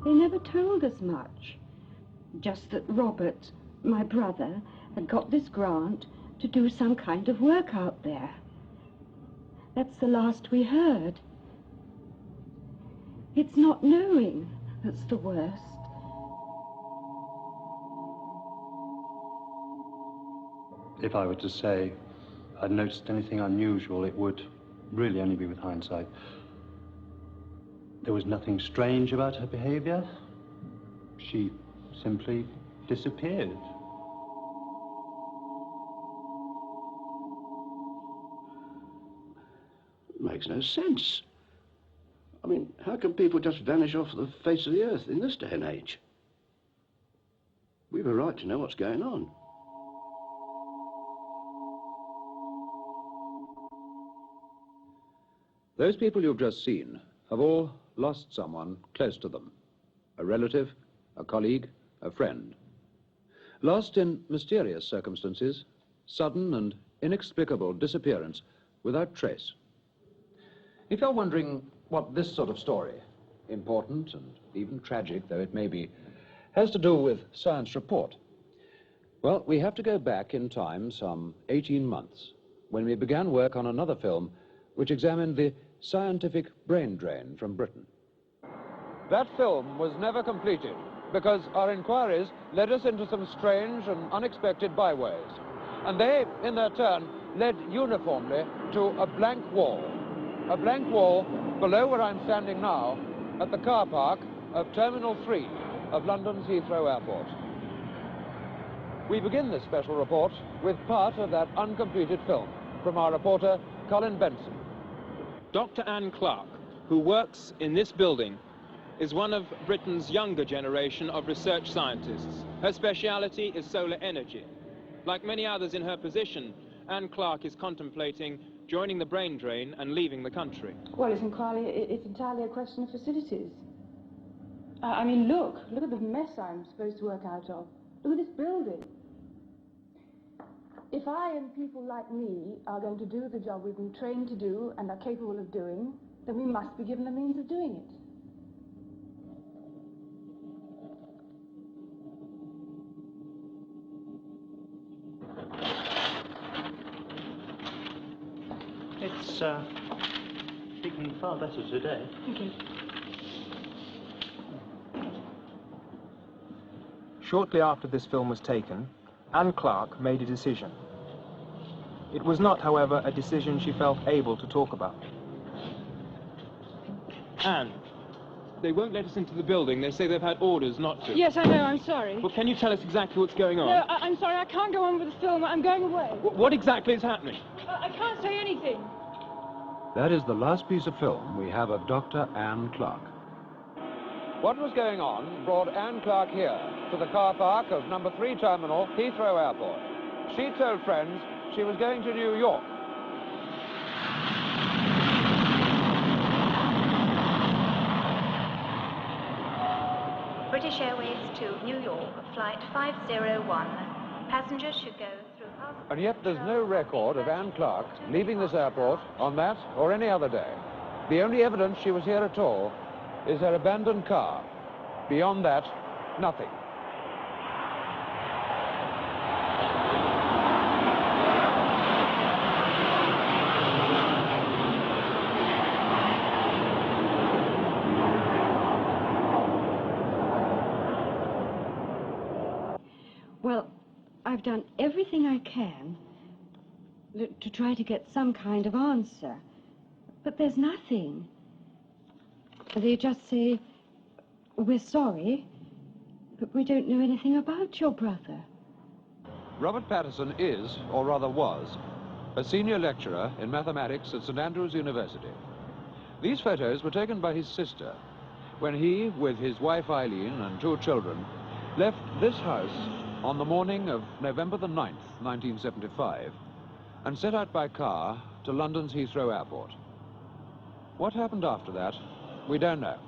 They never told us much. Just that Robert, my brother, had got this grant to do some kind of work out there. That's the last we heard. It's not knowing that's the worst. If I were to say I'd noticed anything unusual, it would really only be with hindsight. There was nothing strange about her behavior. She simply disappeared. Makes no sense. I mean, how can people just vanish off the face of the earth in this day and age? We've a right to know what's going on. Those people you've just seen have all lost someone close to them. A relative, a colleague, a friend. Lost in mysterious circumstances, sudden and inexplicable disappearance without trace. If you're wondering what this sort of story, important and even tragic though it may be, has to do with Science Report, well, we have to go back in time some 18 months, when we began work on another film which examined the scientific brain drain from Britain. That film was never completed because our inquiries led us into some strange and unexpected byways. And they, in their turn, led uniformly to a blank wall. A blank wall below where I'm standing now at the car park of Terminal 3 of London's Heathrow Airport. We begin this special report with part of that uncompleted film from our reporter, Colin Benson. Dr. Anne Clark, who works in this building, is one of Britain's younger generation of research scientists. Her speciality is solar energy. Like many others in her position, Anne Clark is contemplating joining the brain drain and leaving the country. Well, it's entirely a question of facilities. I mean, look at the mess I'm supposed to work out of. Look at this building. If I and people like me are going to do the job we've been trained to do and are capable of doing, then we must be given the means of doing it. It's speaking far better today. Thank you. Shortly after this film was taken, Anne Clark made a decision. It was not, however, a decision she felt able to talk about. Anne, they won't let us into the building. They say they've had orders not to. Yes, I know, I'm sorry. Well, can you tell us exactly what's going on? No, I'm sorry, I can't go on with the film. I'm going away. What exactly is happening? I can't say anything. That is the last piece of film we have of Dr. Anne Clark. What was going on brought Anne Clark here to the car park of number 3 terminal, Heathrow Airport. She told friends she was going to New York. British Airways to New York, flight 501. Passengers should go through... And yet there's no record of Anne Clark leaving this airport on that or any other day. The only evidence she was here at all is her abandoned car. Beyond that, nothing. Well, I've done everything I can to try to get some kind of answer, but there's nothing. They just say, we're sorry, but we don't know anything about your brother. Robert Patterson is, or rather was, a senior lecturer in mathematics at St. Andrews University. These photos were taken by his sister when he, with his wife Eileen and 2 children, left this house on the morning of November the 9th, 1975, and set out by car to London's Heathrow Airport. What happened after that, we don't know.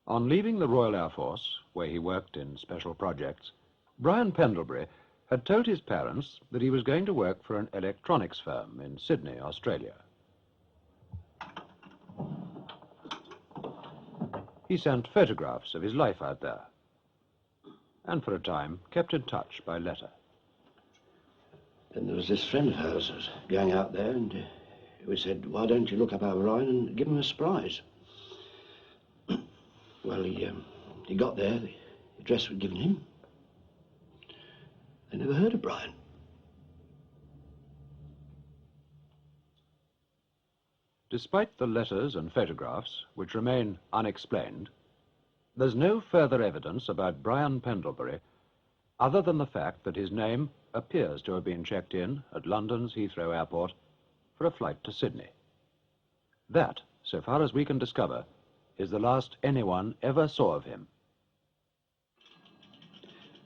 On leaving the Royal Air Force, where he worked in special projects, Brian Pendlebury had told his parents that he was going to work for an electronics firm in Sydney, Australia. He sent photographs of his life out there, and for a time kept in touch by letter. Then there was this friend of hers who was going out there, and we said, why don't you look up our Ryan and give him a surprise? Well, he got there, the address was given him. They never heard of Brian. Despite the letters and photographs, which remain unexplained, there's no further evidence about Brian Pendlebury other than the fact that his name appears to have been checked in at London's Heathrow Airport for a flight to Sydney. That, so far as we can discover, is the last anyone ever saw of him.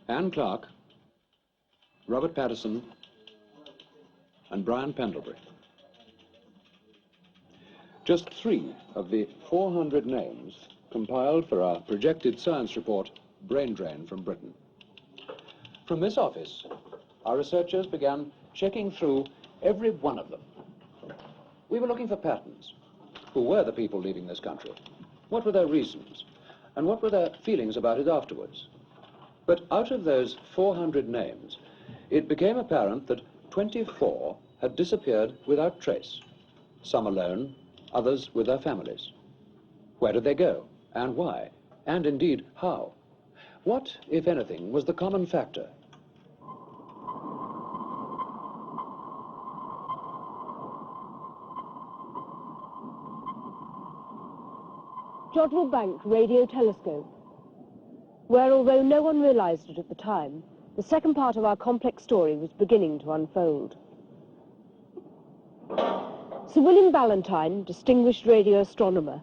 Anne Clark, Robert Patterson, and Brian Pendlebury. Just 3 of the 400 names compiled for our projected science report, Brain Drain from Britain. From this office, our researchers began checking through every one of them. We were looking for patterns. Who were the people leaving this country? What were their reasons? And what were their feelings about it afterwards? But out of those 400 names, it became apparent that 24 had disappeared without trace. Some alone, others with their families. Where did they go? And why? And indeed, how? What, if anything, was the common factor? Jodrell Bank Radio Telescope, where, although no one realized it at the time, the second part of our complex story was beginning to unfold. Sir William Ballantyne, distinguished radio astronomer,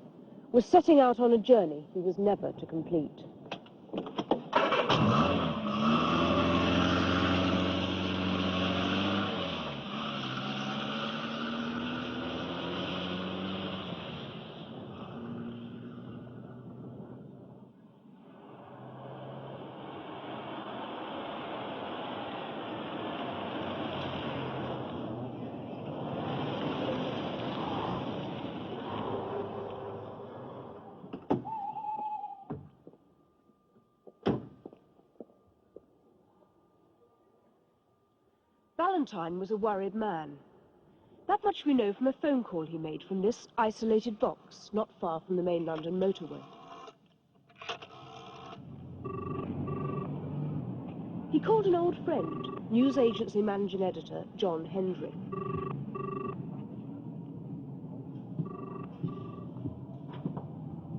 was setting out on a journey he was never to complete. Ballantyne was a worried man. That much we know from a phone call he made from this isolated box, not far from the main London motorway. He called an old friend, news agency managing editor John Hendry.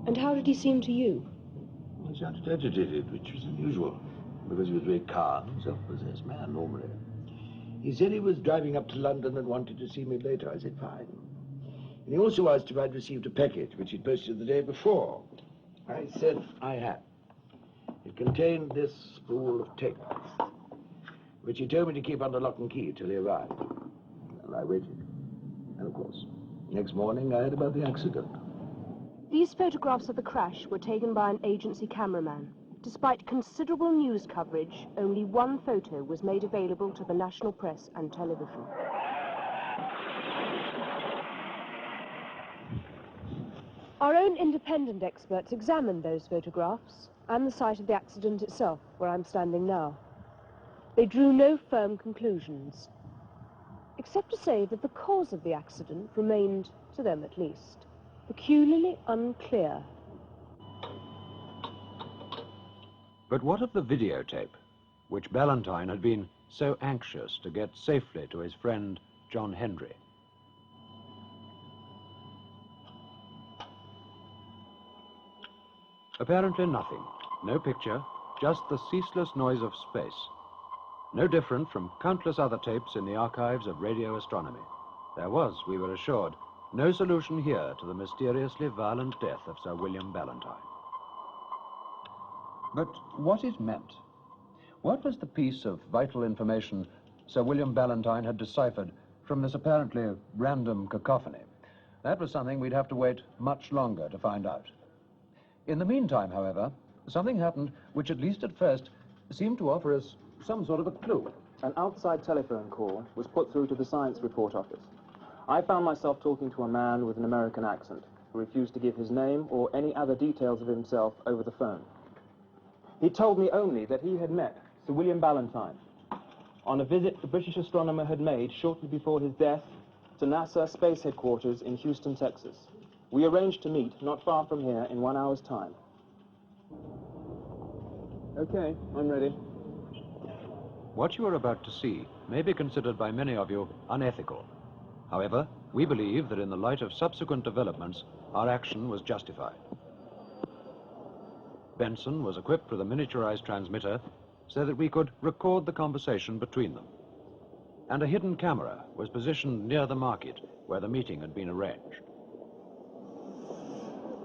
And how did he seem to you? He sounded agitated, which was unusual, because he was a very calm, self-possessed man normally. He said he was driving up to London and wanted to see me later. I said, fine. And he also asked if I'd received a packet, which he'd posted the day before. I said I had. It contained this spool of tape, which he told me to keep under lock and key till he arrived. And I waited. And of course, next morning I heard about the accident. These photographs of the crash were taken by an agency cameraman. Despite considerable news coverage, only one photo was made available to the national press and television. Our own independent experts examined those photographs and the site of the accident itself, where I'm standing now. They drew no firm conclusions, except to say that the cause of the accident remained, to them at least, peculiarly unclear. But what of the videotape, which Ballantyne had been so anxious to get safely to his friend John Hendry? Apparently nothing. No picture, just the ceaseless noise of space. No different from countless other tapes in the archives of radio astronomy. There was, we were assured, no solution here to the mysteriously violent death of Sir William Ballantyne. But what it meant? What was the piece of vital information Sir William Ballantyne had deciphered from this apparently random cacophony? That was something we'd have to wait much longer to find out. In the meantime, however, something happened which, at least at first, seemed to offer us some sort of a clue. An outside telephone call was put through to the science report office. I found myself talking to a man with an American accent who refused to give his name or any other details of himself over the phone. He told me only that he had met Sir William Ballantyne on a visit the British astronomer had made shortly before his death to NASA Space Headquarters in Houston, Texas. We arranged to meet not far from here in 1 hour's time. Okay, I'm ready. What you are about to see may be considered by many of you unethical. However, we believe that in the light of subsequent developments, our action was justified. Benson was equipped with a miniaturized transmitter so that we could record the conversation between them. And a hidden camera was positioned near the market where the meeting had been arranged.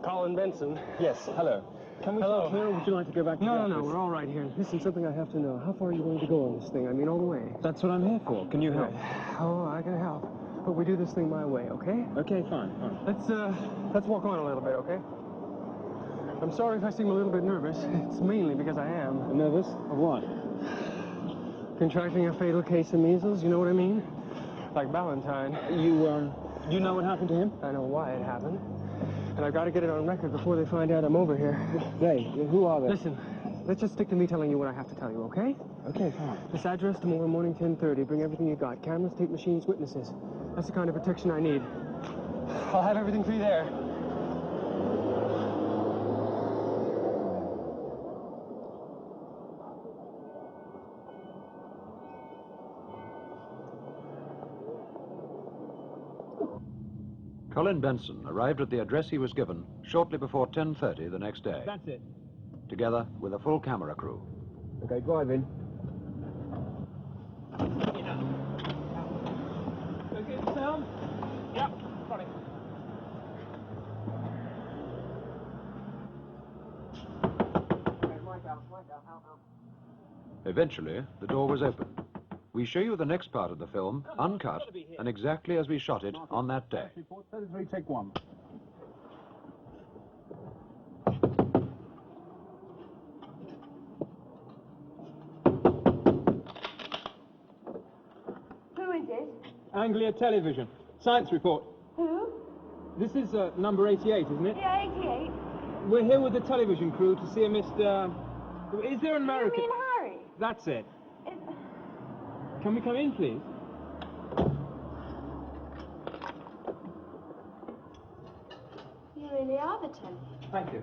Colin Benson. Yes, hello. Can we talk here, or would you like to go back to the office? No, we're all right here. Listen, something I have to know. How far are you going to go on this thing? I mean, all the way. That's what I'm here for. Can you help? Oh, I can help. But we do this thing my way, okay? Okay, fine. Let's walk on a little bit, okay? I'm sorry if I seem a little bit nervous. It's mainly because I am. Nervous? Of what? Contracting a fatal case of measles, you know what I mean? Like Ballantyne. You know what happened to him? I know why it happened. And I've got to get it on record before they find out I'm over here. They? Who are they? Listen, let's just stick to me telling you what I have to tell you, okay? Okay, fine. This address tomorrow morning, 10:30. Bring everything you got. Cameras, tape machines, witnesses. That's the kind of protection I need. I'll have everything for you there. Colin Benson arrived at the address he was given shortly before 10:30 the next day. That's it. Together with a full camera crew. Okay, driving. Okay, sound? Yep, running. Eventually, the door was opened. We show you the next part of the film, uncut, and exactly as we shot it on that day. Report 33, take 1. Who is it? Anglia Television. Science report. Who? This is number 88, isn't it? Yeah, 88. We're here with the television crew to see a Mr... Is there an American... You mean Harry? That's it. Can we come in, please? You really are the 10th. Thank you.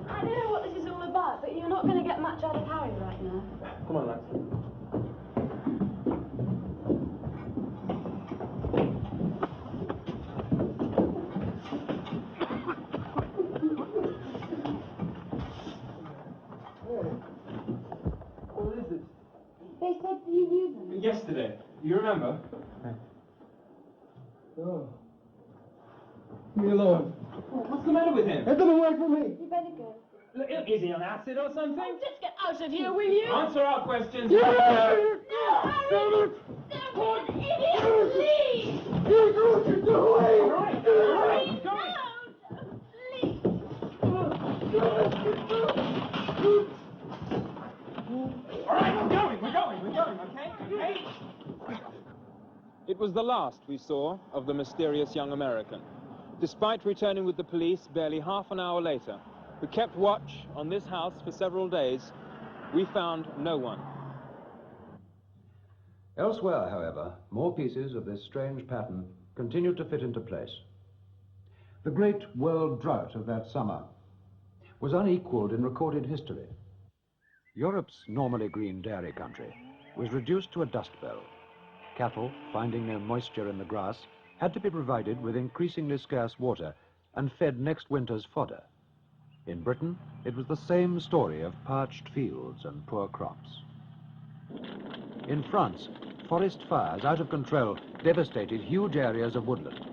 I don't know what this is all about, but you're not going to get much out of Harry right now. Come on, lads. What is it? They said you knew them. Yesterday. You remember? Oh. Leave me alone. What's the matter with him? That doesn't work for me. You better go. Look, is he on acid or something? Oh, just get out of here, will you? Answer our questions. No, Harry! Don't, idiot! Please! You know what you're doing! All right, going. All right, we're going, okay? It was the last we saw of the mysterious young American. Despite returning with the police barely half an hour later, who kept watch on this house for several days, we found no one. Elsewhere, however, more pieces of this strange pattern continued to fit into place. The great world drought of that summer was unequaled in recorded history. Europe's normally green dairy country was reduced to a dust bowl. Cattle, finding no moisture in the grass, had to be provided with increasingly scarce water and fed next winter's fodder. In Britain, it was the same story of parched fields and poor crops. In France, forest fires out of control devastated huge areas of woodland.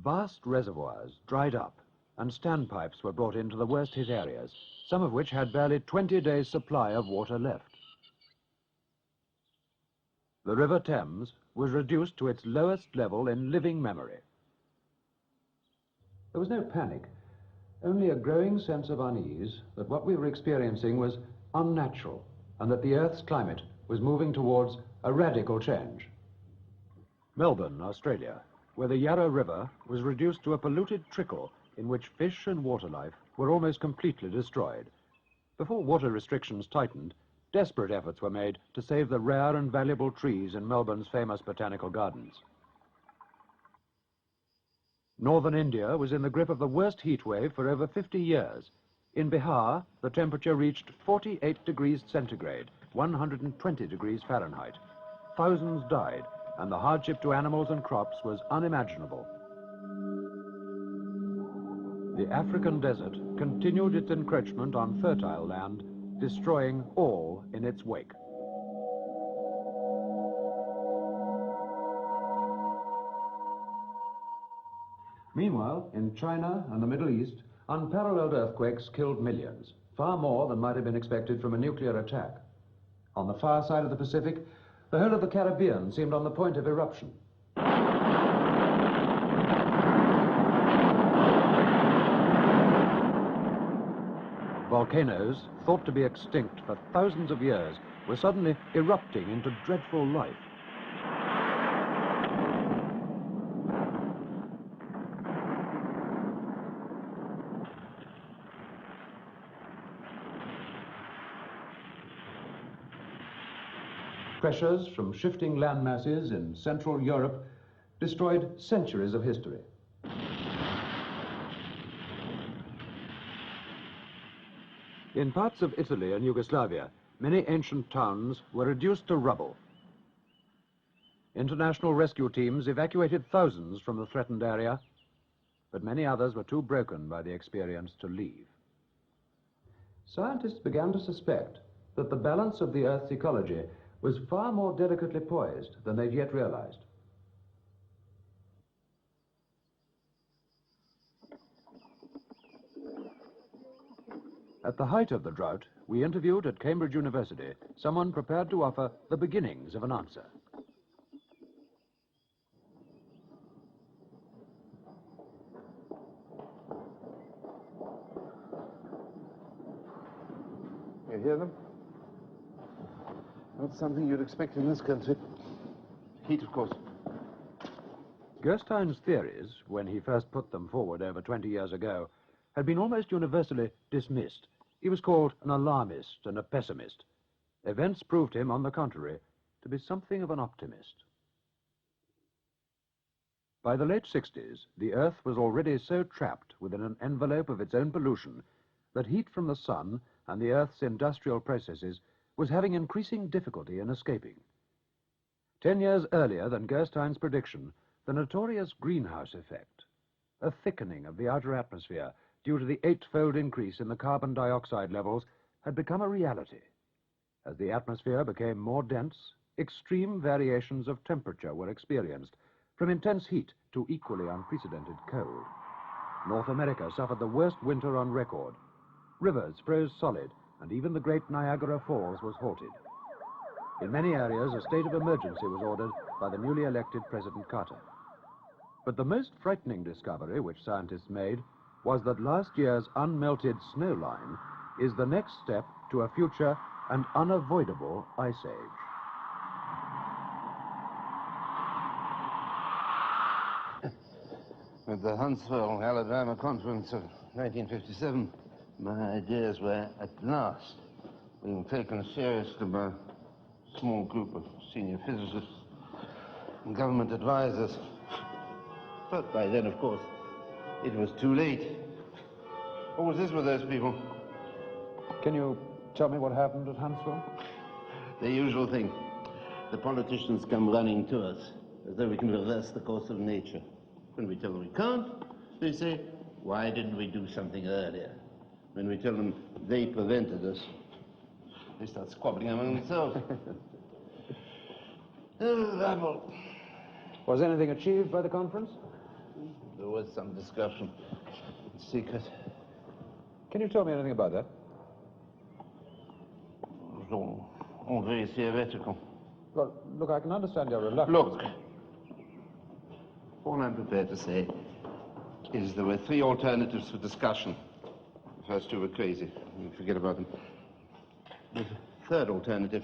Vast reservoirs dried up, and standpipes were brought into the worst hit areas, some of which had barely 20 days' supply of water left. the River Thames was reduced to its lowest level in living memory. There was no panic, only a growing sense of unease that what we were experiencing was unnatural and that the Earth's climate was moving towards a radical change. Melbourne, Australia, where the Yarra River was reduced to a polluted trickle in which fish and water life were almost completely destroyed. Before water restrictions tightened, desperate efforts were made to save the rare and valuable trees in Melbourne's famous botanical gardens. Northern India was in the grip of the worst heat wave for over 50 years. In Bihar, the temperature reached 48 degrees centigrade, 120 degrees Fahrenheit. Thousands died, and the hardship to animals and crops was unimaginable. The African desert continued its encroachment on fertile land, destroying all in its wake. Meanwhile, in China and the Middle East, unparalleled earthquakes killed millions, far more than might have been expected from a nuclear attack. On the far side of the Pacific, the whole of the Caribbean seemed on the point of eruption. Volcanoes, thought to be extinct for thousands of years, were suddenly erupting into dreadful life. Pressures from shifting land masses in Central Europe destroyed centuries of history. In parts of Italy and Yugoslavia, many ancient towns were reduced to rubble. International rescue teams evacuated thousands from the threatened area, but many others were too broken by the experience to leave. Scientists began to suspect that the balance of the Earth's ecology was far more delicately poised than they'd yet realized. At the height of the drought, we interviewed at Cambridge University someone prepared to offer the beginnings of an answer. You hear them? Not something you'd expect in this country. Heat, of course. Gerstein's theories, when he first put them forward over 20 years ago, had been almost universally dismissed. He was called an alarmist and a pessimist. Events proved him, on the contrary, to be something of an optimist. By the late 60s, the Earth was already so trapped within an envelope of its own pollution that heat from the sun and the Earth's industrial processes was having increasing difficulty in escaping. 10 years earlier than Gerstein's prediction, the notorious greenhouse effect, a thickening of the outer atmosphere due to the 8-fold increase in the carbon dioxide levels, had become a reality. As the atmosphere became more dense, extreme variations of temperature were experienced, from intense heat to equally unprecedented cold. North America suffered the worst winter on record. Rivers froze solid, and even the great Niagara Falls was halted. In many areas, a state of emergency was ordered by the newly elected President Carter. But the most frightening discovery which scientists made was that last year's unmelted snow line is the next step to a future and unavoidable ice age. At the Huntsville, Alabama conference of 1957, my ideas were at last being taken seriously by a small group of senior physicists and government advisors. But by then, of course, it was too late. What was this with those people? Can you tell me what happened at Huntsville? The usual thing. The politicians come running to us as though we can reverse the course of nature. When we tell them we can't, they say, why didn't we do something earlier? When we tell them they prevented us, they start squabbling among themselves. Rabble. Was anything achieved by the conference? There was some discussion. It's secret. Can you tell me anything about that? It was all very theoretical. Well, look, I can understand your reluctance. Look, all I'm prepared to say is there were three alternatives for discussion. The first two were crazy. You forget about them. The third alternative,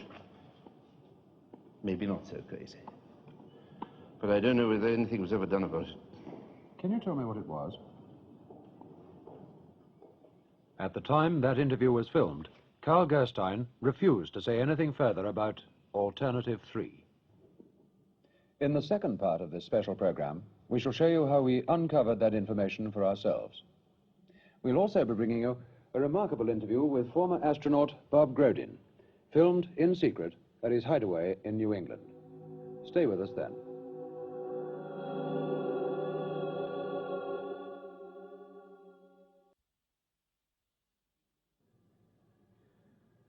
maybe not so crazy. But I don't know whether anything was ever done about it. Can you tell me what it was? At the time that interview was filmed, Carl Gerstein refused to say anything further about Alternative 3. In the second part of this special program, we shall show you how we uncovered that information for ourselves. We'll also be bringing you a remarkable interview with former astronaut Bob Grodin, filmed in secret at his hideaway in New England. Stay with us then.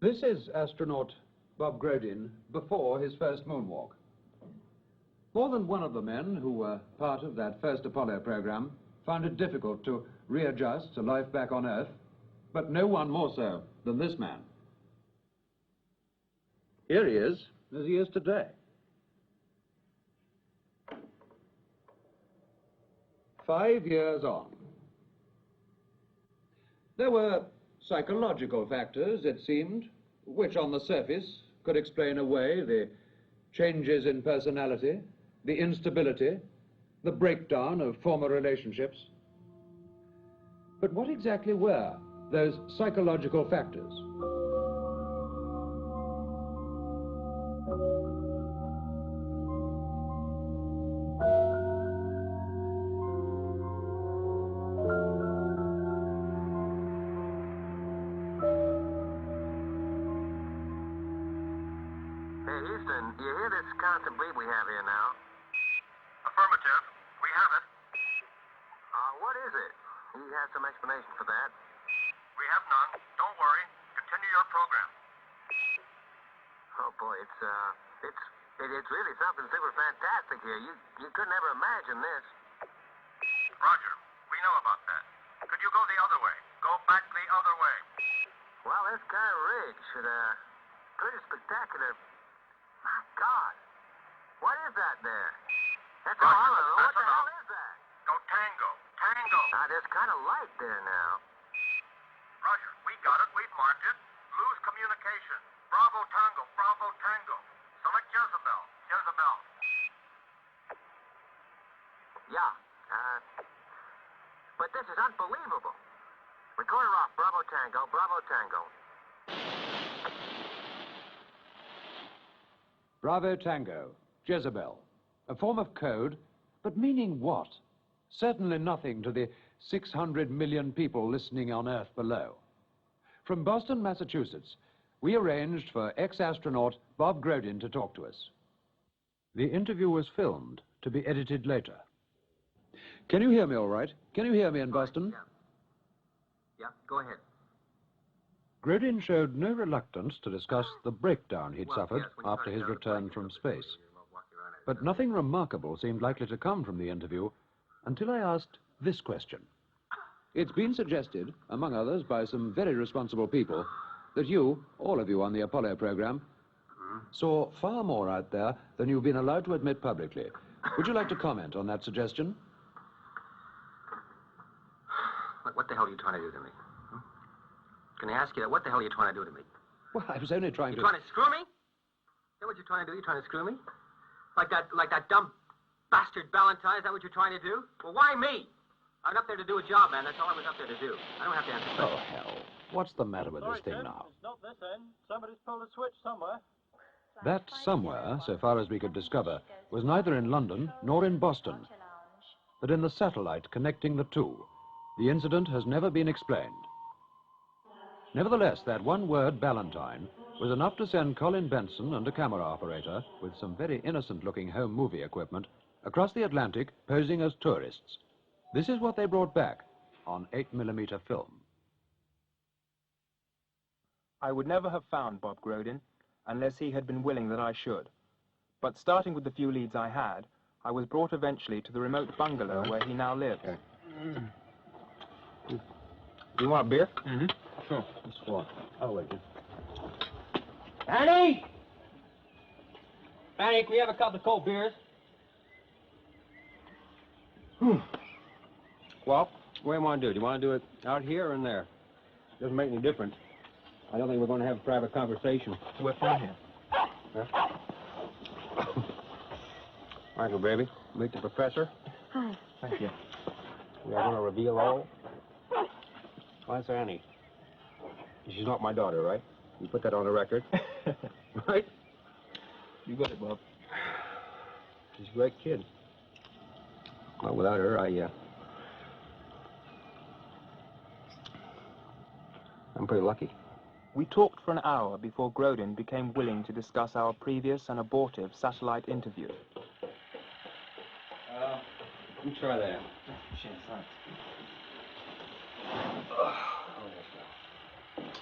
This is astronaut Bob Grodin before his first moonwalk. More than one of the men who were part of that first Apollo program found it difficult to readjust to life back on Earth, but no one more so than this man. Here he is, as he is today. 5 years on. There were psychological factors, it seemed, which on the surface could explain away the changes in personality, the instability, the breakdown of former relationships. But what exactly were those psychological factors? Hey, Houston, do you hear this constant bleed we have here now? Affirmative. We have it. What is it? He has some explanation for that. We have none. Don't worry. Continue your program. Oh, boy, it's really something super fantastic here. You couldn't ever imagine this. Roger. We know about that. Could you go the other way? Go back the other way. Well, this kind of ridge, pretty spectacular. My God. What is that there? That's all I don't know. What the hell is that? Go tango. Tango. There's kind of light there now. Roger. We got it. We've marked it. Lose communication. Bravo Tango. Bravo Tango. Select Jezebel. Jezebel. Yeah. But this is unbelievable. Recorder off. Bravo Tango. Bravo Tango. Bravo Tango, Jezebel. A form of code, but meaning what? Certainly nothing to the 600 million people listening on Earth below. From Boston, Massachusetts, we arranged for ex-astronaut Bob Grodin to talk to us. The interview was filmed to be edited later. Can you hear me all right? Can you hear me in Boston? Yeah, go ahead. Grodin showed no reluctance to discuss the breakdown he'd suffered after his return from space. But nothing remarkable seemed likely to come from the interview until I asked this question. It's been suggested, among others by some very responsible people, that you, all of you on the Apollo program, saw far more out there than you've been allowed to admit publicly. Would you like to comment on that suggestion? What the hell are you trying to do to me? Can I ask you that? What the hell are you trying to do to me? Well, I was only trying to... You trying to screw me? Is that what you're trying to do? You trying to screw me? Like that dumb bastard Valentine? Is that what you're trying to do? Well, why me? I was up there to do a job, man. That's all I was up there to do. I don't have to answer questions. Oh, hell. What's the matter with this thing now? It's not this end. Somebody's pulled a switch somewhere. That somewhere, so far as we could discover, was neither in London nor in Boston, but in the satellite connecting the two. The incident has never been explained. Nevertheless, that one word, Valentine, was enough to send Colin Benson and a camera operator, with some very innocent-looking home movie equipment, across the Atlantic posing as tourists. This is what they brought back on 8mm film. I would never have found Bob Grodin unless he had been willing that I should. But starting with the few leads I had, I was brought eventually to the remote bungalow where he now lives. You want beer? Mm-hmm. Sure. It's for. I'll wait. Annie! Fanny, can we have a couple of cold beers? Well, what do you want to do? Do you want to do it out here or in there? Doesn't make any difference. I don't think we're going to have a private conversation. We're fine here. Huh? Michael, baby, meet the professor. Hi. Thank you. We are going to reveal all. Well, that's Annie. She's not my daughter, right? You put that on the record. Right? You got it, Bob. She's a great kid. Well, without her, I'm pretty lucky. We talked for an hour before Grodin became willing to discuss our previous and abortive satellite interview. You try that. Cheers, thanks.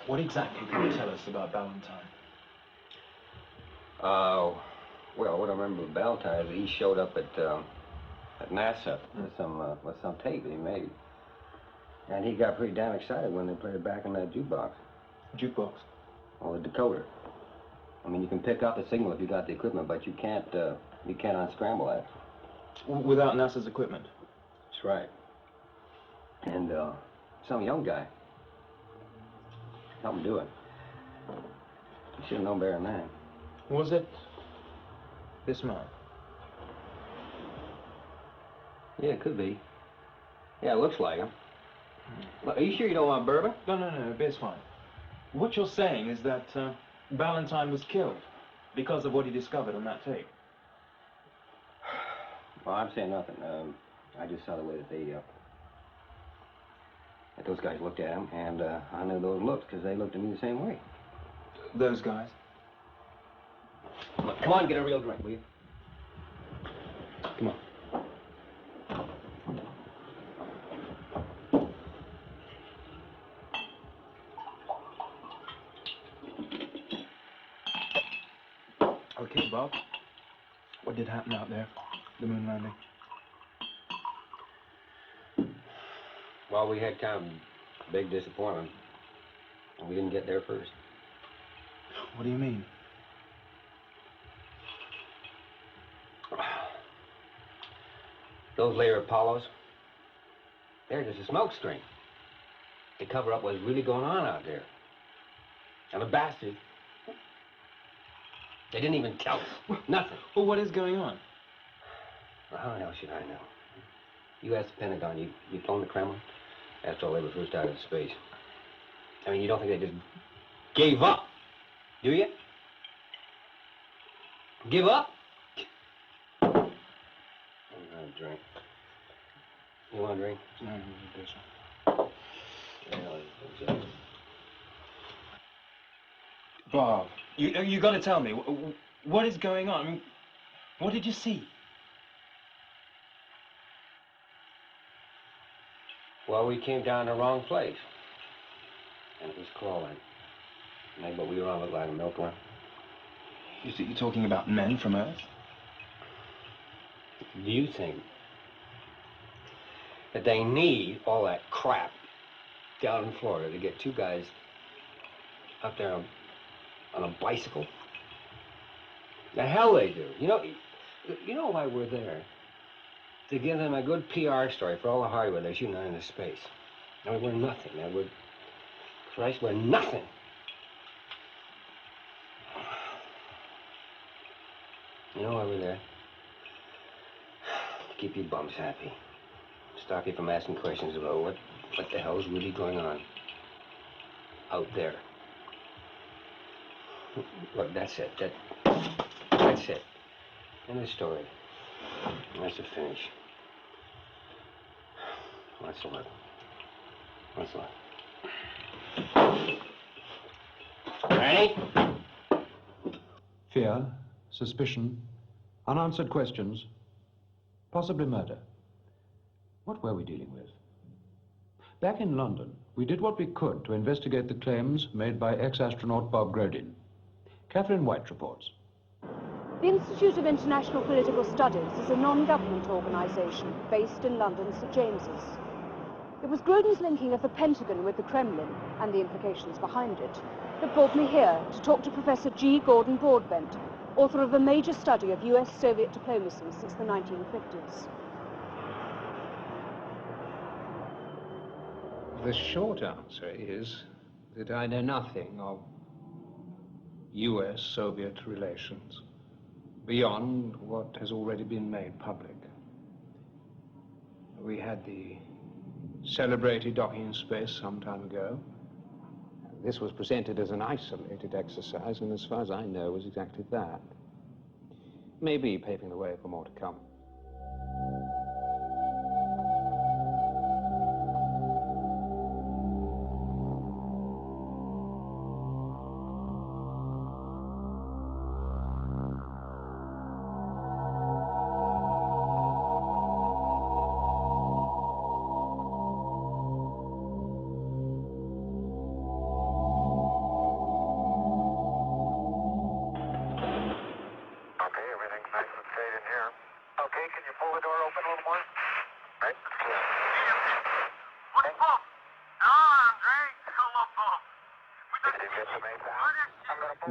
What exactly can you tell us about Valentine? Well, what I remember of Valentine is he showed up at NASA with some tape that he made. And he got pretty damn excited when they played it back in that jukebox. Jukebox? Or the decoder. I mean, you can pick up the signal if you got the equipment, but you can't unscramble that. Without NASA's equipment? That's right. And some young guy helped him do it. You should have known better than that. Was it this man? Yeah, it could be. Yeah, it looks like him. Look, are you sure you don't want bourbon? No, beer's fine. What you're saying is that Valentine was killed because of what he discovered on that tape. Well, I'm saying nothing. I just saw the way that that those guys looked at him, and I knew those looks because they looked at me the same way. Those guys? Look, come on, get a real drink, will you? Come on. Okay, Bob. What did happen out there? The moon landing? Well, we had kind of a big disappointment. And we didn't get there first. What do you mean? Those later Apollos, they're just a smoke screen. They cover up what's really going on out there. And the bastards, they didn't even tell us. Nothing. Well, what is going on? Well, how the hell should I know? You asked the Pentagon, you phoned the Kremlin after all they were first out of space. I mean, you don't think they just gave up, do you? Give up? I'm gonna have a drink. You want a drink? No, I don't think so. Bob, you got to tell me, what is going on? I mean, what did you see? Well, we came down the wrong place. And it was crawling. But we were on the line of milk run. You're talking about men from Earth? Do you think that they need all that crap down in Florida to get two guys up there on a bicycle? The hell they do. You know why we're there? To give them a good PR story for all the hardware they're shooting out into space. I mean, we're nothing. Christ, we're nothing. You know why we're there? To keep you bums happy. Stop you from asking questions about what the hell is really going on out there. Look, that's it. That's it. End of the story. That's the finish. Let's look. Let's look. Ready? Fear, suspicion, unanswered questions, possibly murder. What were we dealing with? Back in London, we did what we could to investigate the claims made by ex-astronaut Bob Grodin. Catherine White reports. The Institute of International Political Studies is a non-government organisation based in London's St James's. It was Grodin's linking of the Pentagon with the Kremlin and the implications behind it that brought me here to talk to Professor G. Gordon Broadbent, author of a major study of US-Soviet diplomacy since the 1950s. The short answer is that I know nothing of US-Soviet relations beyond what has already been made public. We had the celebrated docking in space some time ago. This was presented as an isolated exercise, and as far as I know, was exactly that. Maybe paving the way for more to come.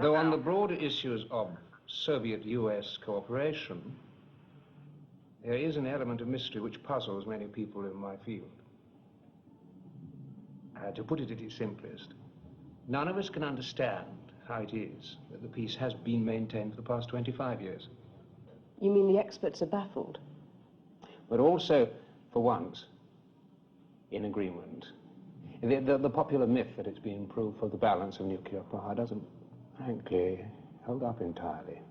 Though on the broader issues of Soviet-US cooperation, there is an element of mystery which puzzles many people in my field. To put it at its simplest, none of us can understand how it is that the peace has been maintained for the past 25 years. You mean the experts are baffled? But also, for once, in agreement. The popular myth that it's been improved for the balance of nuclear power doesn't, frankly, hold up entirely.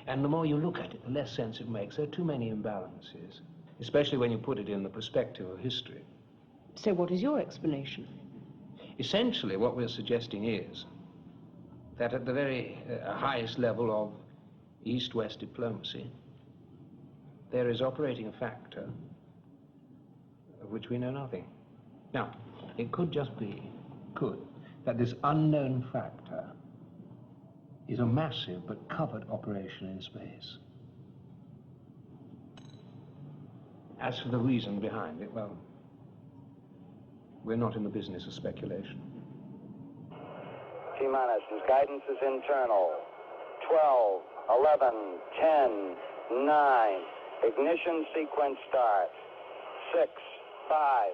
And the more you look at it, the less sense it makes. There are too many imbalances, especially when you put it in the perspective of history. So what is your explanation? Essentially, what we're suggesting is that at the very highest level of East-West diplomacy, there is operating a factor of which we know nothing. Now, it could just be, that this unknown factor is a massive but covered operation in space. As for the reason behind it, well, we're not in the business of speculation. T-minus, guidance is internal. 12, 11, 10, 9. Ignition sequence starts. 6, 5,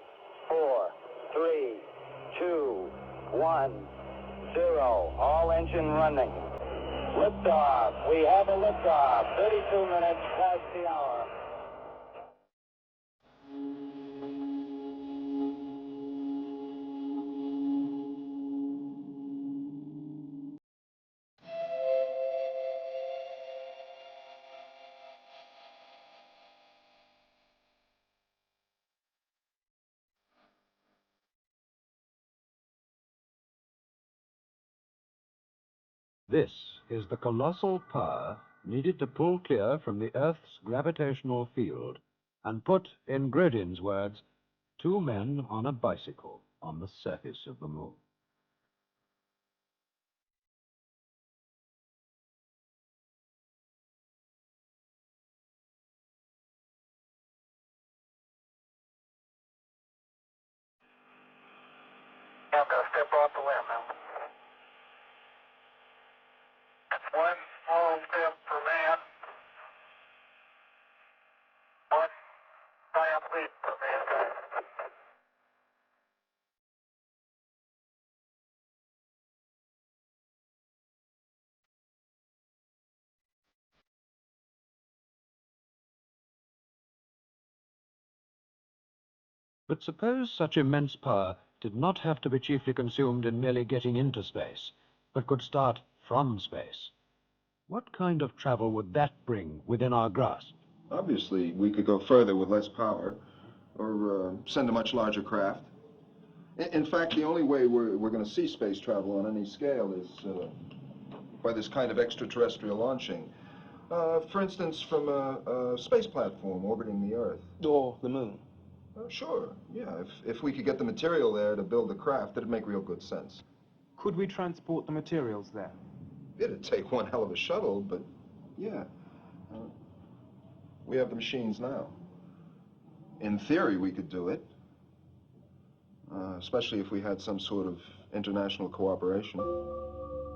4, 3, 2, 1, 0. All engine running. Liftoff. We have a liftoff. 32 minutes past the hour. This is the colossal power needed to pull clear from the Earth's gravitational field and put, in Grodin's words, 2 men on a bicycle on the surface of the moon. I'm going to step off the limb now. That's one small step for man, one giant leap for mankind. But suppose such immense power did not have to be chiefly consumed in merely getting into space, but could start from space. What kind of travel would that bring within our grasp? Obviously, we could go further with less power, or send a much larger craft. In fact, the only way we're going to see space travel on any scale is by this kind of extraterrestrial launching. For instance, from a space platform orbiting the Earth. Or the moon. Sure, yeah. If we could get the material there to build the craft, that'd make real good sense. Could we transport the materials there? It'd take one hell of a shuttle, but yeah. We have the machines now. In theory, we could do it. Especially if we had some sort of international cooperation.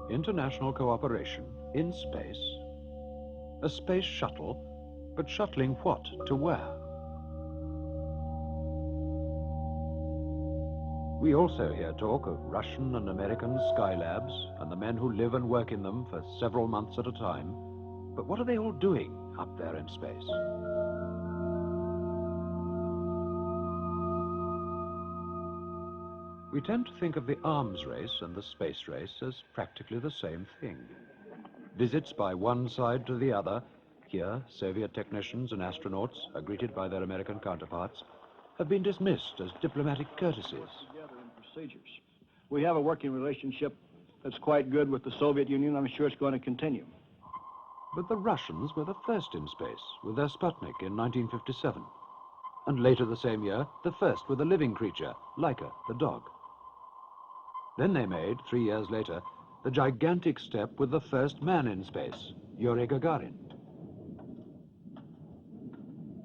international cooperation in space. A space shuttle, but shuttling what to where? We also hear talk of Russian and American skylabs and the men who live and work in them for several months at a time. But what are they all doing up there in space? We tend to think of the arms race and the space race as practically the same thing. Visits by one side to the other, here Soviet technicians and astronauts are greeted by their American counterparts, have been dismissed as diplomatic courtesies. Procedures. We have a working relationship that's quite good with the Soviet Union. I'm sure it's going to continue. But the Russians were the first in space with their Sputnik in 1957. And later the same year, the first with a living creature, Laika, the dog. Then they made, 3 years later, the gigantic step with the first man in space, Yuri Gagarin.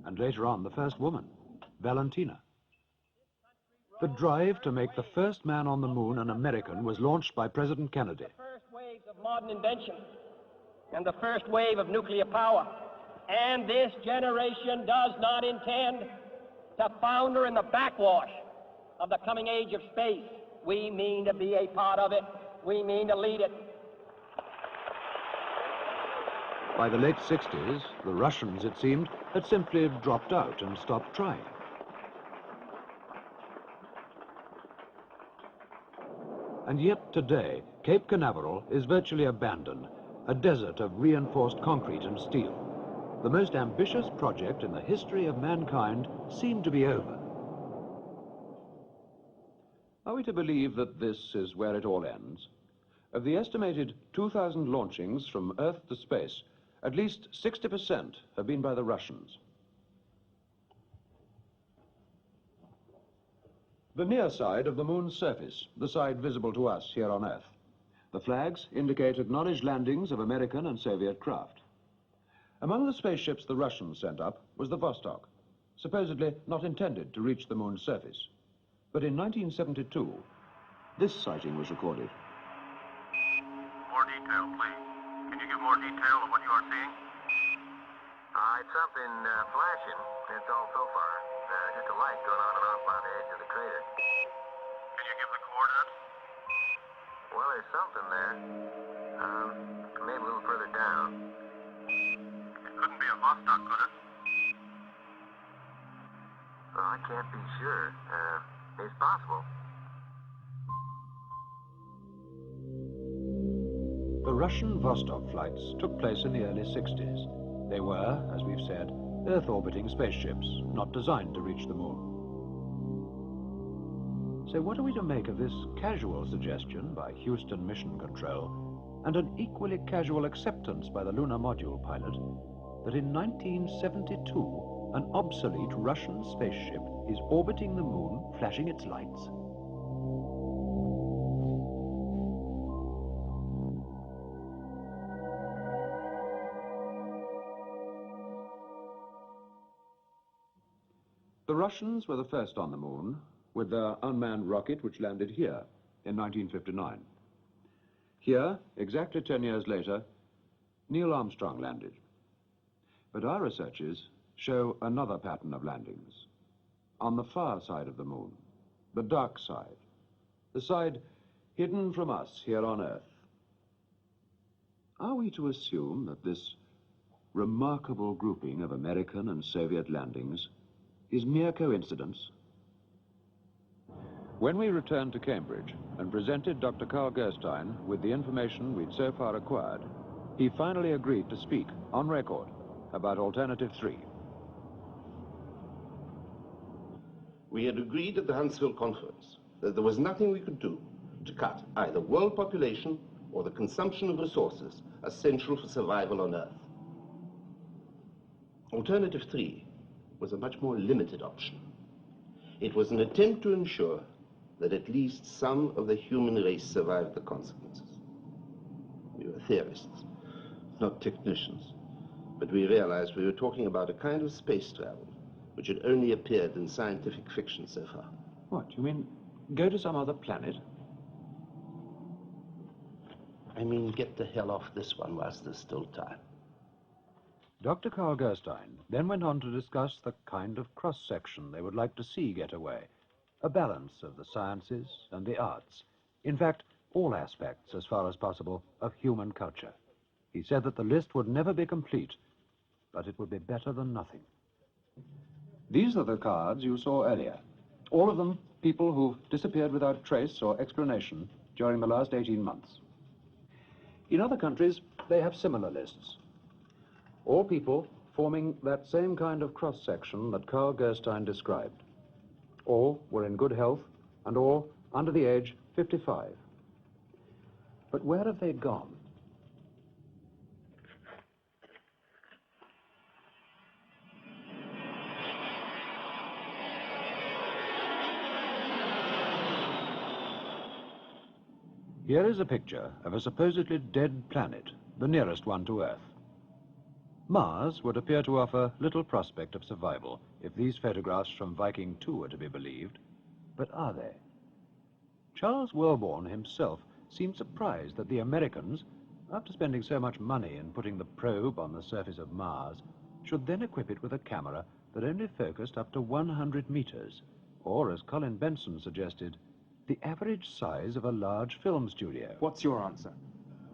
And later on, the first woman, Valentina. The drive to make the first man on the moon an American was launched by President Kennedy. The first waves of modern invention and the first wave of nuclear power. And this generation does not intend to founder in the backwash of the coming age of space. We mean to be a part of it. We mean to lead it. By the late 60s, the Russians, it seemed, had simply dropped out and stopped trying. And yet today, Cape Canaveral is virtually abandoned, a desert of reinforced concrete and steel. The most ambitious project in the history of mankind seemed to be over. Are we to believe that this is where it all ends? Of the estimated 2,000 launchings from Earth to space, at least 60% have been by the Russians. The near side of the moon's surface, the side visible to us here on Earth. The flags indicate acknowledged landings of American and Soviet craft. Among the spaceships the Russians sent up was the Vostok, supposedly not intended to reach the moon's surface. But in 1972, this sighting was recorded. More detail, please. Can you give more detail of what you are seeing? It's something flashing. It's all so far. Just a light going on and off by the edge of the crater. Can you give the coordinates? Well, there's something there. Maybe a little further down. It couldn't be a Vostok, could it? Well, I can't be sure. It's possible. The Russian Vostok flights took place in the early 60s. They were, as we've said, Earth-orbiting spaceships, not designed to reach the moon. So what are we to make of this casual suggestion by Houston Mission Control and an equally casual acceptance by the lunar module pilot that in 1972 an obsolete Russian spaceship is orbiting the moon, flashing its lights? The Russians were the first on the moon, with their unmanned rocket which landed here in 1959. Here, exactly 10 years later, Neil Armstrong landed. But our researches show another pattern of landings. On the far side of the moon, the dark side, the side hidden from us here on Earth. Are we to assume that this remarkable grouping of American and Soviet landings is mere coincidence? When we returned to Cambridge and presented Dr. Carl Gerstein with the information we'd so far acquired, he finally agreed to speak on record about Alternative 3. We had agreed at the Huntsville conference that there was nothing we could do to cut either world population or the consumption of resources essential for survival on Earth. Alternative 3 was a much more limited option. It was an attempt to ensure that at least some of the human race survived the consequences. We were theorists, not technicians, but we realized we were talking about a kind of space travel which had only appeared in scientific fiction so far. What, you mean go to some other planet? I mean, get the hell off this one whilst there's still time. Dr. Carl Gerstein then went on to discuss the kind of cross-section they would like to see get away, a balance of the sciences and the arts. In fact, all aspects, as far as possible, of human culture. He said that the list would never be complete, but it would be better than nothing. These are the cards you saw earlier. All of them people who've disappeared without trace or explanation during the last 18 months. In other countries, they have similar lists. All people forming that same kind of cross-section that Carl Gerstein described. All were in good health, and all under the age 55. But where have they gone? Here is a picture of a supposedly dead planet, the nearest one to Earth. Mars would appear to offer little prospect of survival if these photographs from Viking 2 were to be believed. But are they? Charles Welborn himself seemed surprised that the Americans, after spending so much money in putting the probe on the surface of Mars, should then equip it with a camera that only focused up to 100 meters, or, as Colin Benson suggested, the average size of a large film studio. What's your answer?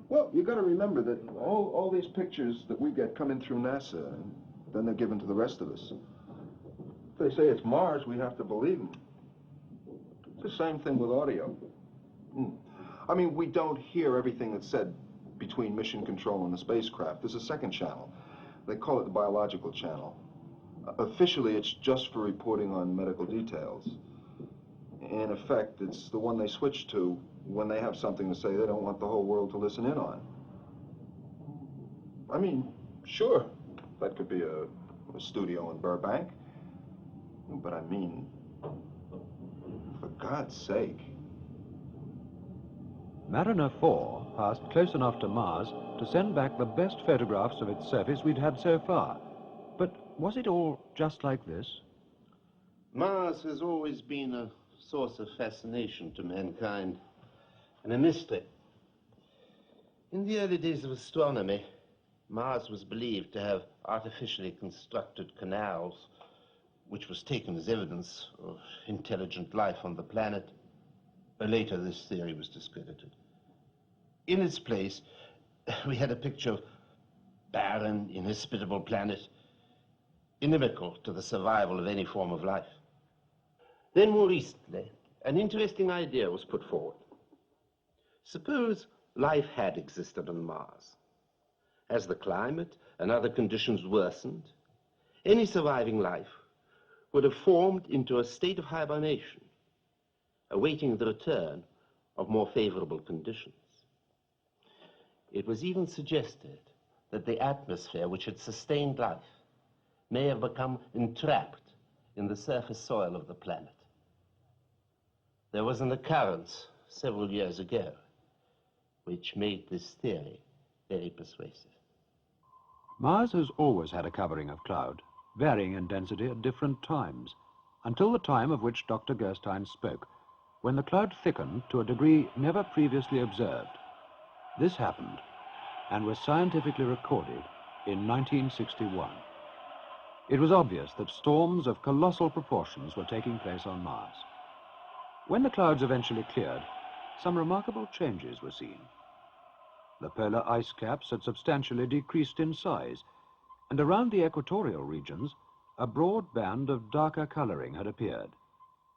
Well, you got to remember that all these pictures that we get come in through NASA, and then they're given to the rest of us. If they say it's Mars, we have to believe them. It's the same thing with audio. I mean, we don't hear everything that's said between mission control and the spacecraft. There's a second channel. They call it the biological channel. Officially, it's just for reporting on medical details. In effect, it's the one they switch to when they have something to say they don't want the whole world to listen in on. I mean, sure, that could be a studio in Burbank. But I mean, for God's sake. Mariner 4 passed close enough to Mars to send back the best photographs of its surface we'd had so far. But was it all just like this? Mars has always been a source of fascination to mankind and a mystery. In the early days of astronomy, Mars was believed to have artificially constructed canals, which was taken as evidence of intelligent life on the planet. But later, this theory was discredited. In its place, we had a picture of barren, inhospitable planet, inimical to the survival of any form of life. Then, more recently, an interesting idea was put forward. Suppose life had existed on Mars. As the climate and other conditions worsened, any surviving life would have formed into a state of hibernation, awaiting the return of more favorable conditions. It was even suggested that the atmosphere which had sustained life may have become entrapped in the surface soil of the planet. There was an occurrence several years ago which made this theory very persuasive. Mars has always had a covering of cloud, varying in density at different times, until the time of which Dr. Gerstein spoke, when the cloud thickened to a degree never previously observed. This happened and was scientifically recorded in 1961. It was obvious that storms of colossal proportions were taking place on Mars. When the clouds eventually cleared, some remarkable changes were seen. The polar ice caps had substantially decreased in size, and around the equatorial regions, a broad band of darker coloring had appeared.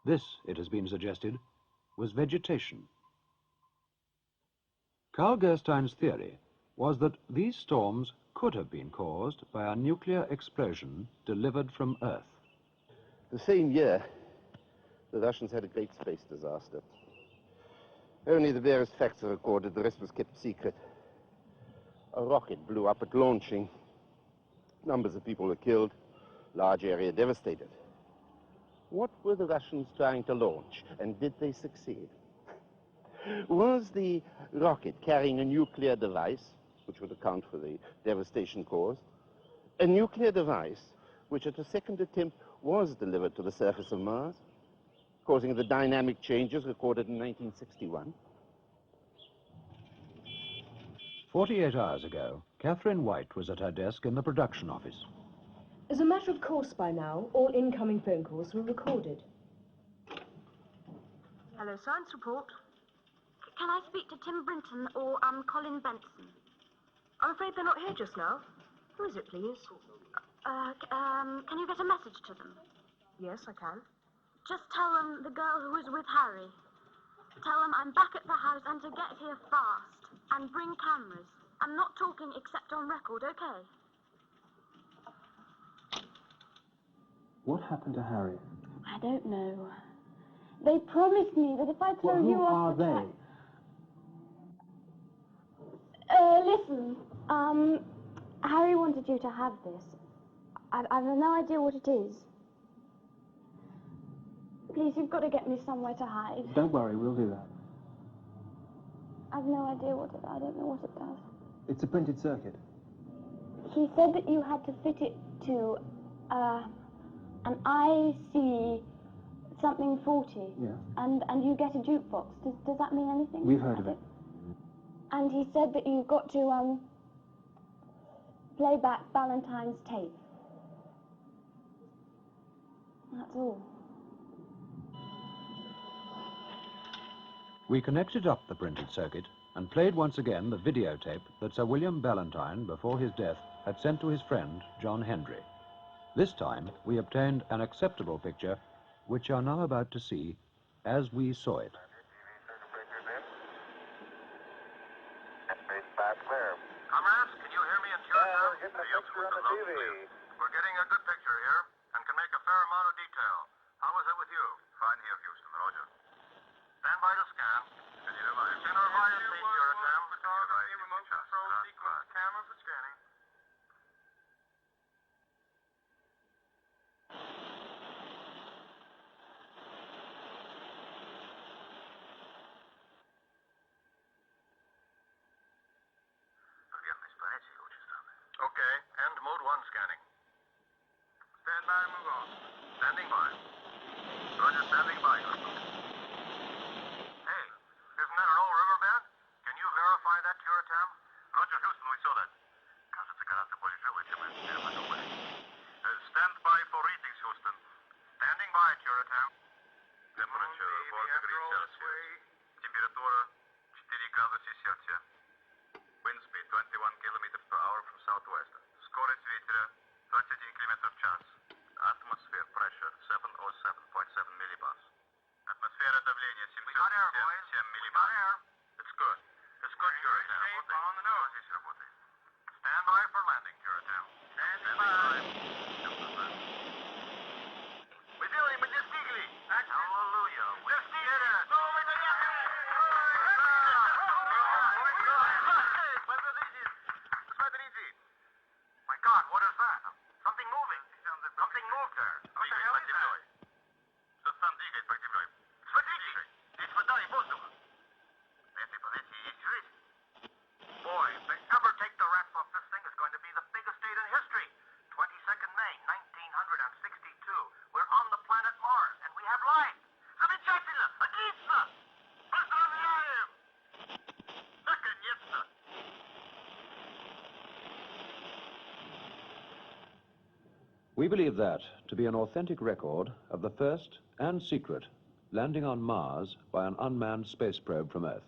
This, it has been suggested, was vegetation. Carl Gerstein's theory was that these storms could have been caused by a nuclear explosion delivered from Earth. The same year, the Russians had a great space disaster. Only the various facts are recorded, the rest was kept secret. A rocket blew up at launching. Numbers of people were killed, large area devastated. What were the Russians trying to launch, and did they succeed? Was the rocket carrying a nuclear device, which would account for the devastation caused, a nuclear device which at a second attempt was delivered to the surface of Mars, causing the dynamic changes recorded in 1961? 48 hours ago, Catherine White was at her desk in the production office. As a matter of course by now, all incoming phone calls were recorded. Hello, science report. Can I speak to Tim Brinton or Colin Benson? I'm afraid they're not here just now. Who is it, please? Can you get a message to them? Yes, I can. Just tell them the girl who was with Harry. Tell them I'm back at the house and to get here fast. And bring cameras. I'm not talking except on record, okay? What happened to Harry? I don't know. They promised me that if I throw you off the track... Listen, Harry wanted you to have this. I've no idea what it is. Please, you've got to get me somewhere to hide. Don't worry, we'll do that. I've no idea what it... I don't know what it does. It's a printed circuit. He said that you had to fit it to, an IC something 40. Yeah. And you get a jukebox. Does that mean anything? We've heard of it. And he said that you've got to, play back Valentine's tape. That's all. We connected up the printed circuit and played once again the videotape that Sir William Ballantyne, before his death, had sent to his friend, John Hendry. This time, we obtained an acceptable picture, which you are now about to see as we saw it. Comrades, can you hear me in Purporting? Get the picture on the TV. We're getting a good picture here and can make a fair amount of detail. How is it with you? Fine here, Houston. Roger. Stand by to scan. Center via please, Puritan. Photography, remote control sequence camera for scanning. Okay, and mode 1 scanning. Stand by, move on. Standing by. Roger, standing by. Hey, isn't that an old riverbed? Can you verify that, Puritan? Roger, Houston, we saw that. Stand by for readings, Houston. Standing by, Puritan. Temperature 4 degrees Celsius. Температура 4 градуса Цельсия. Wind speed 21 kilometers per hour from southwest. Скорость ветра 21 км в час. Atmosphere pressure 707.7 millibars. Атмосфера давления 777 millibars. It's good. It's good, Puritan. On the nose. Здесь работает. Stand by for landing, Puritan. Standing by. Мы делаем, мы достигли. Hallelujah. We did it. My God, what is that? Something moving. Something moved there. What the hell is that? Что-то там двигает под землей. Смотрите, здесь вода и воздух. На этой планете есть жизнь. Boy, if they ever take the wraps off this thing, it's going to be the biggest date in history. 22nd May, 1962. We're on the planet Mars, and we have life. Замечательно! Отлично! Поздравляем! Наконец-то! We believe that to be an authentic record of the first and secret landing on Mars by an unmanned space probe from Earth.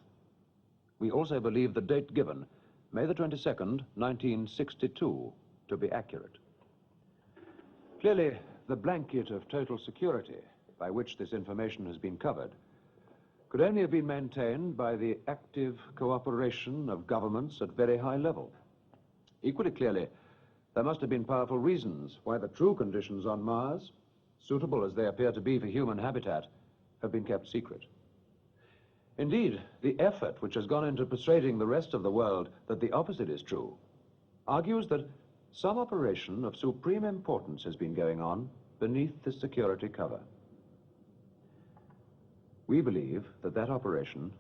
We also believe the date given, May the 22nd, 1962, to be accurate. Clearly, the blanket of total security by which this information has been covered could only have been maintained by the active cooperation of governments at very high level. Equally clearly, there must have been powerful reasons why the true conditions on Mars, suitable as they appear to be for human habitat, have been kept secret. Indeed, the effort which has gone into persuading the rest of the world that the opposite is true argues that some operation of supreme importance has been going on beneath the security cover. We believe that that operation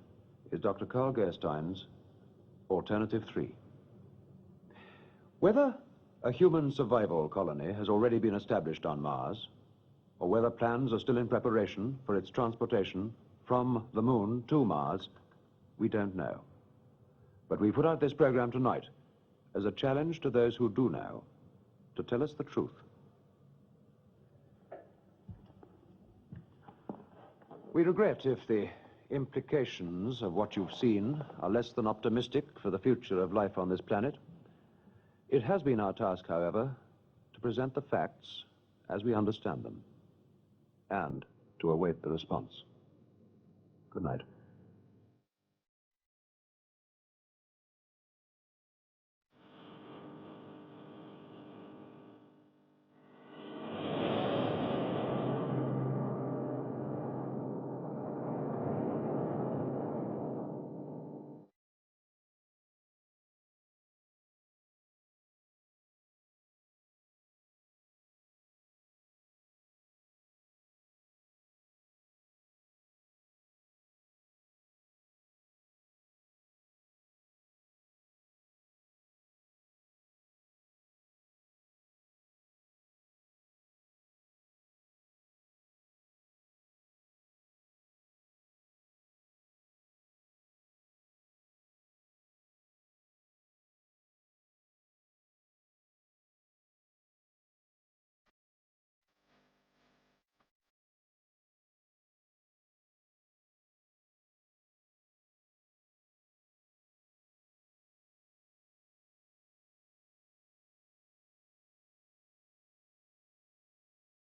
is Dr. Carl Gerstein's Alternative 3. Whether a human survival colony has already been established on Mars, or whether plans are still in preparation for its transportation from the Moon to Mars, we don't know. But we put out this program tonight as a challenge to those who do know to tell us the truth. We regret if the implications of what you've seen are less than optimistic for the future of life on this planet. It has been our task, however, to present the facts as we understand them and to await the response. Good night.